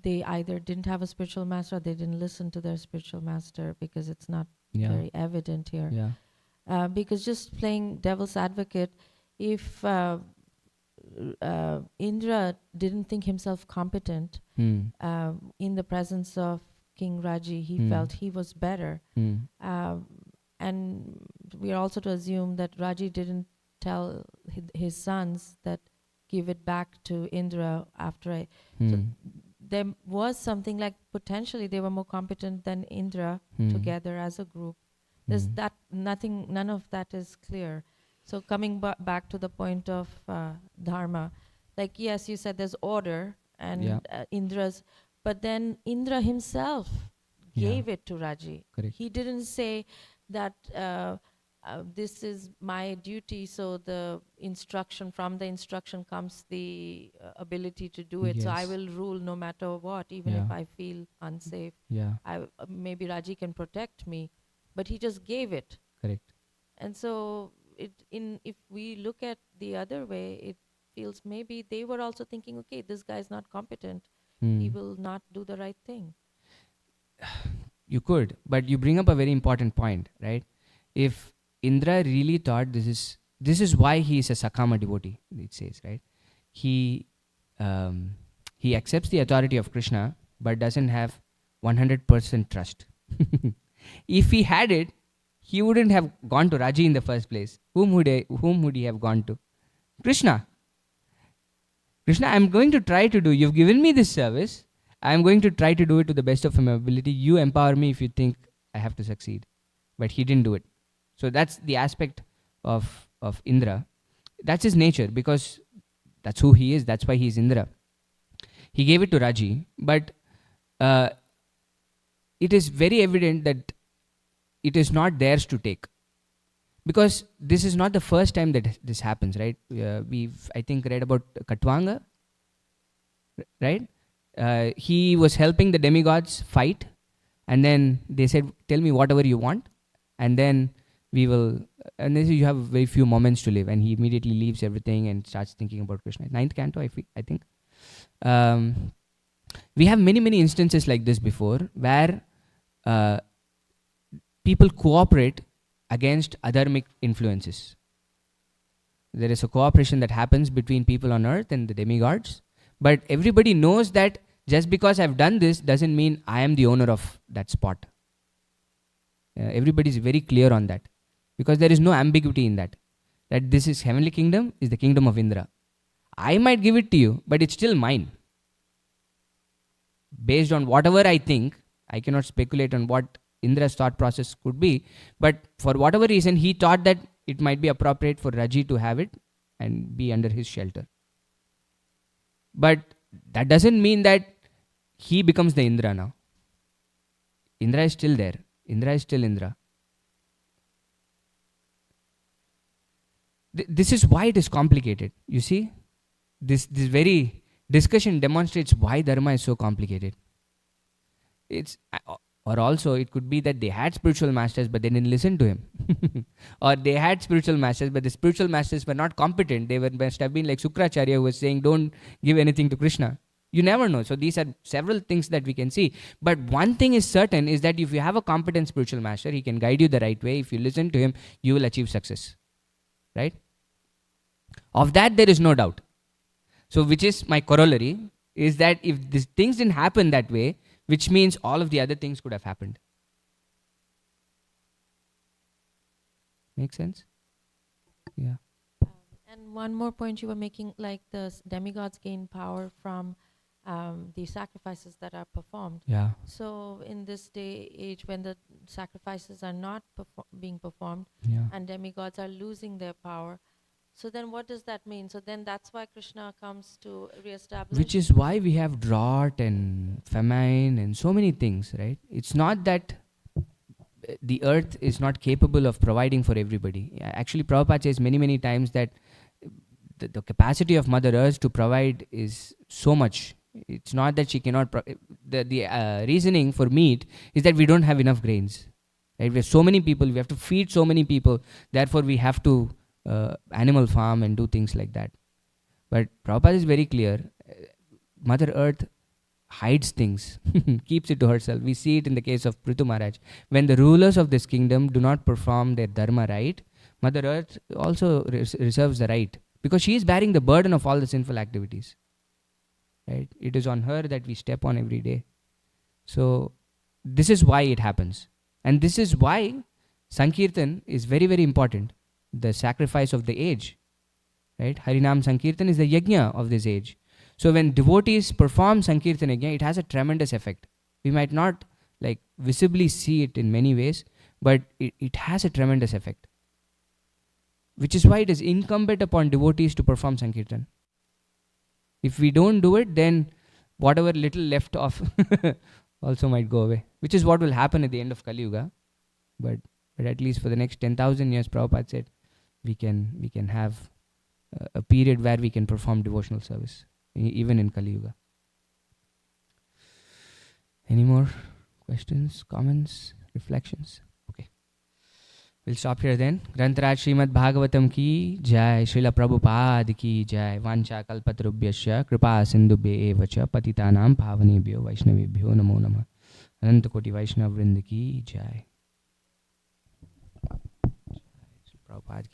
they either didn't have a spiritual master or they didn't listen to their spiritual master because it's not very evident here. Yeah. Because just playing devil's advocate, if Indra didn't think himself competent in the presence of King Raji, he felt he was better. And we are also to assume that Raji didn't tell his sons that give it back to Indra after so there was something like potentially they were more competent than Indra together as a group. There's that none of that is clear. So coming back to the point of dharma, like yes, you said there's order and Indra's, but then Indra himself gave it to Raji. Correct. He didn't say that this is my duty, so the instruction, from the instruction comes the ability to do it. So I will rule no matter what, even if I feel unsafe. Maybe Raji can protect me, but he just gave it. Correct. And so if we look at the other way, it feels maybe they were also thinking, okay, this guy is not competent. He will not do the right thing. You could, but you bring up a very important point, right? If Indra really thought this is why he is a Sakama devotee, it says, right? He accepts the authority of Krishna, but doesn't have 100% trust. If he had it, he wouldn't have gone to Raji in the first place. Whom would he have gone to? Krishna. Krishna, I'm going to try to do. You've given me this service. I'm going to try to do it to the best of my ability. You empower me if you think I have to succeed. But he didn't do it. So that's the aspect of Indra. That's his nature, because that's who he is. That's why he's Indra. He gave it to Raji, but it is very evident that it is not theirs to take. Because this is not the first time that this happens, right? We've, I think, read about Katwanga, right? He was helping the demigods fight, and then they said, tell me whatever you want, and then we will, and they say you have very few moments to live, and he immediately leaves everything and starts thinking about Krishna. 9th canto, I think. We have many instances like this before, where people cooperate against adharmic influences. There is a cooperation that happens between people on earth and the demigods, but everybody knows that just because I've done this doesn't mean I am the owner of that spot. Everybody is very clear on that, because there is no ambiguity in that this is heavenly kingdom, is the kingdom of Indra. I might give it to you, but it's still mine. Based on whatever I think, I cannot speculate on what Indra's thought process could be, but for whatever reason, he thought that it might be appropriate for Raji to have it and be under his shelter. But that doesn't mean that he becomes the Indra now. Indra is still there. Indra is still Indra. This is why it is complicated. You see, this very discussion demonstrates why dharma is so complicated. Or also it could be that they had spiritual masters but they didn't listen to him. Or they had spiritual masters but the spiritual masters were not competent. They must have been like Sukracharya, who was saying, don't give anything to Krishna. You never know. So these are several things that we can see. But one thing is certain, is that if you have a competent spiritual master, he can guide you the right way. If you listen to him, you will achieve success. Right? Of that there is no doubt. So which is my corollary, is that if these things didn't happen that way, which means all of the other things could have happened. Make sense? Yeah. And one more point you were making, like the demigods gain power from the sacrifices that are performed. Yeah. So in this day age, when the sacrifices are not being performed, and demigods are losing their power, so then what does that mean? So then that's why Krishna comes to reestablish. Which is why we have drought and famine and so many things, right? It's not that the earth is not capable of providing for everybody. Actually, Prabhupada says many times that the capacity of Mother Earth to provide is so much. It's not that she cannot. The reasoning for meat is that we don't have enough grains. Right? We have so many people. We have to feed so many people. Therefore, we have to animal farm and do things like that. But Prabhupada is very clear. Mother Earth hides things, keeps it to herself. We see it in the case of Prithu Maharaj. When the rulers of this kingdom do not perform their dharma right, Mother Earth also reserves the right, because she is bearing the burden of all the sinful activities. Right? It is on her that we step on every day. So this is why it happens. And this is why Sankirtan is very, very important. The sacrifice of the age. Right? Harinam Sankirtan is the yajna of this age. So when devotees perform Sankirtan yajna, it has a tremendous effect. We might not like visibly see it in many ways, but it has a tremendous effect. Which is why it is incumbent upon devotees to perform Sankirtan. If we don't do it, then whatever little left off also might go away. Which is what will happen at the end of Kali Yuga. But at least for the next 10,000 years, Prabhupada said, we can have a period where we can perform devotional service, even in Kali Yuga. Any more questions, comments, reflections? Okay. We'll stop here then. Grantaraj Srimad Bhagavatam ki jai, Srila Prabhupada ki jai, Vancha kalpatarubhyasya, Kripa sindubhya evacha, Patitanam pavanebhyo, Vaishnavibhyo namo namah. Ananta Koti Vaishnav Vrinda ki jai. Prabhupada ki